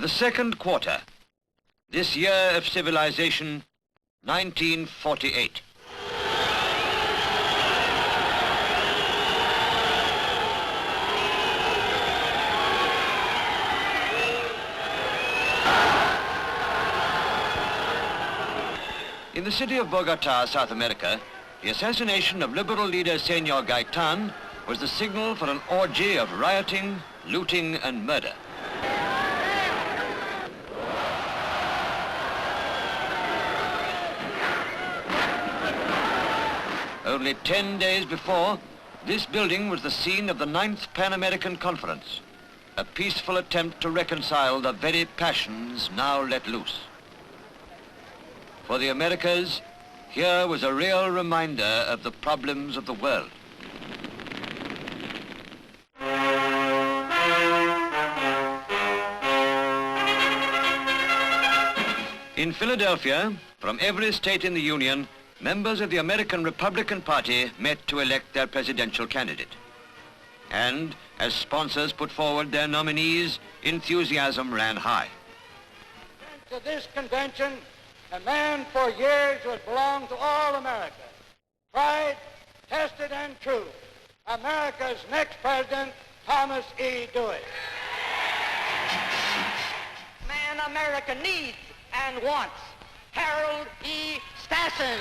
The second quarter, this year of civilization, 1948. In the city of Bogota, South America, the assassination of liberal leader Senor Gaitan was the signal for an orgy of rioting, looting, and murder. Only 10 days before, this building was the scene of the 9th Pan American Conference, a peaceful attempt to reconcile the very passions now let loose. For the Americas, here was a real reminder of the problems of the world. In Philadelphia, from every state in the Union, members of the American Republican Party met to elect their presidential candidate. And as sponsors put forward their nominees, enthusiasm ran high. To this convention, a man for years who has belonged to all America, tried, tested, and true, America's next president, Thomas E. Dewey. Man America needs and wants, Harold E. Stassen.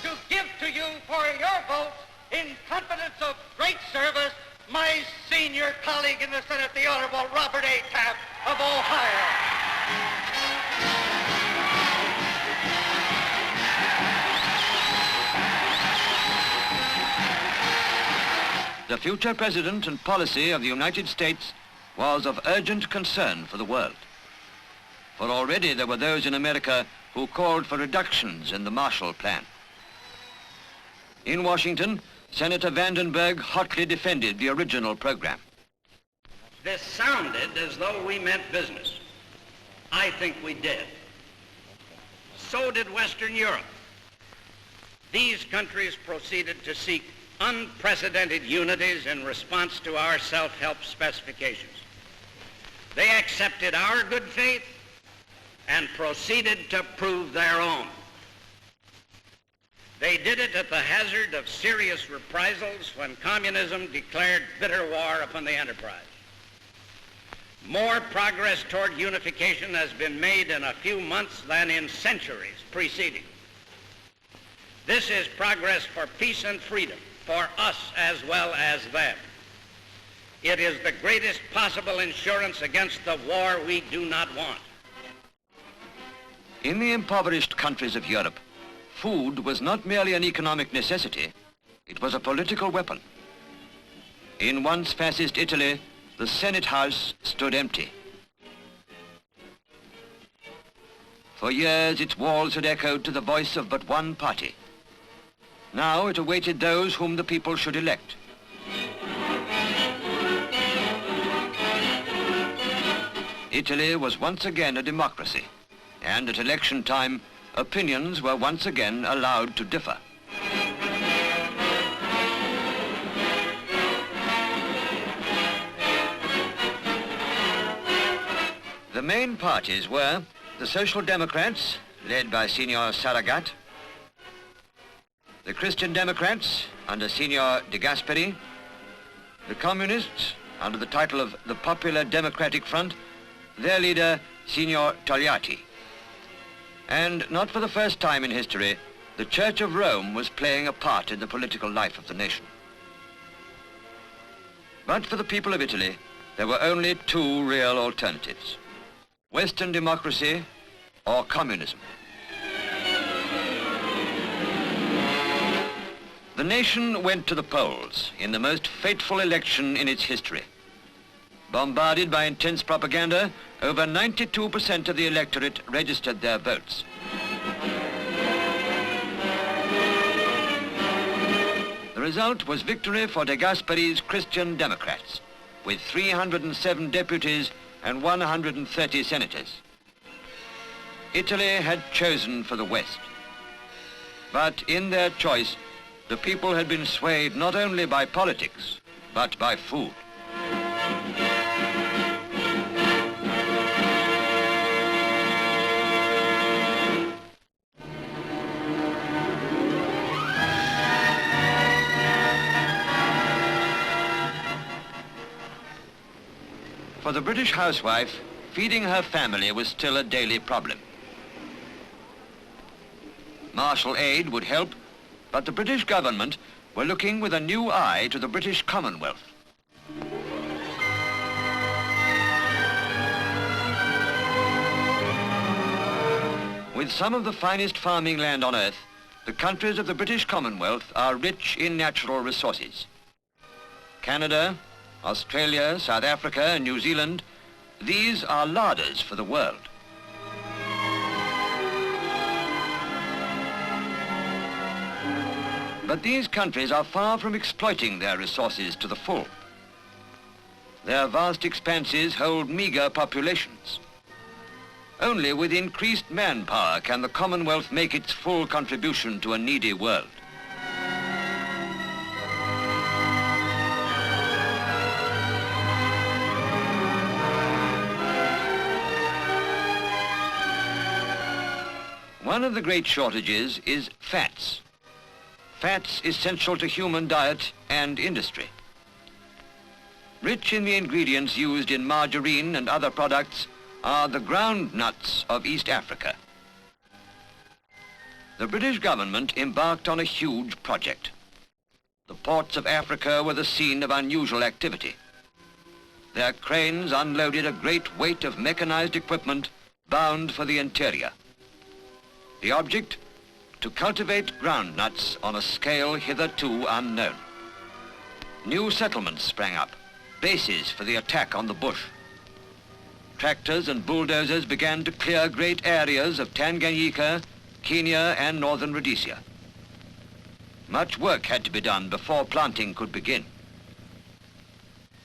To give to you for your votes in confidence of great service, my senior colleague in the Senate, the Honorable Robert A. Taft of Ohio. The future president and policy of the United States was of urgent concern for the world. For already there were those in America who called for reductions in the Marshall Plan. In Washington, Senator Vandenberg hotly defended the original program. This sounded as though we meant business. I think we did. So did Western Europe. These countries proceeded to seek unprecedented unities in response to our self-help specifications. They accepted our good faith and proceeded to prove their own. They did it at the hazard of serious reprisals when communism declared bitter war upon the enterprise. More progress toward unification has been made in a few months than in centuries preceding. This is progress for peace and freedom, for us as well as them. It is the greatest possible insurance against the war we do not want. In the impoverished countries of Europe, food was not merely an economic necessity, it was a political weapon. In once fascist Italy, the Senate House stood empty. For years, its walls had echoed to the voice of but one party. Now it awaited those whom the people should elect. Italy was once again a democracy, and at election time, opinions were once again allowed to differ. The main parties were the Social Democrats, led by Signor Saragat, the Christian Democrats under Signor De Gasperi, the Communists under the title of the Popular Democratic Front, their leader Signor Togliatti. And not for the first time in history, the Church of Rome was playing a part in the political life of the nation. But for the people of Italy, there were only two real alternatives: Western democracy or communism. The nation went to the polls in the most fateful election in its history. Bombarded by intense propaganda, over 92% of the electorate registered their votes. The result was victory for De Gasperi's Christian Democrats, with 307 deputies and 130 senators. Italy had chosen for the West. But in their choice, the people had been swayed not only by politics, but by food. For the British housewife, feeding her family was still a daily problem. Martial aid would help, but the British government were looking with a new eye to the British Commonwealth. With some of the finest farming land on earth, the countries of the British Commonwealth are rich in natural resources. Canada, Australia, South Africa, and New Zealand, these are larders for the world. But these countries are far from exploiting their resources to the full. Their vast expanses hold meager populations. Only with increased manpower can the Commonwealth make its full contribution to a needy world. One of the great shortages is fats. Fats essential to human diet and industry. Rich in the ingredients used in margarine and other products are the ground nuts of East Africa. The British government embarked on a huge project. The ports of Africa were the scene of unusual activity. Their cranes unloaded a great weight of mechanized equipment bound for the interior. The object? To cultivate ground nuts on a scale hitherto unknown. New settlements sprang up, bases for the attack on the bush. Tractors and bulldozers began to clear great areas of Tanganyika, Kenya, and northern Rhodesia. Much work had to be done before planting could begin.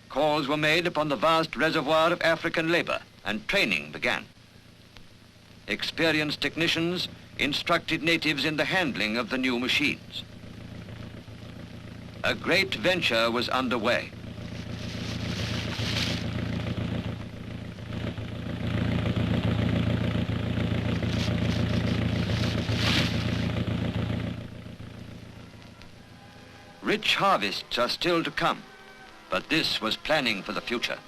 Calls were made upon the vast reservoir of African labor, and training began. Experienced technicians instructed natives in the handling of the new machines. A great venture was underway. Rich harvests are still to come, but this was planning for the future.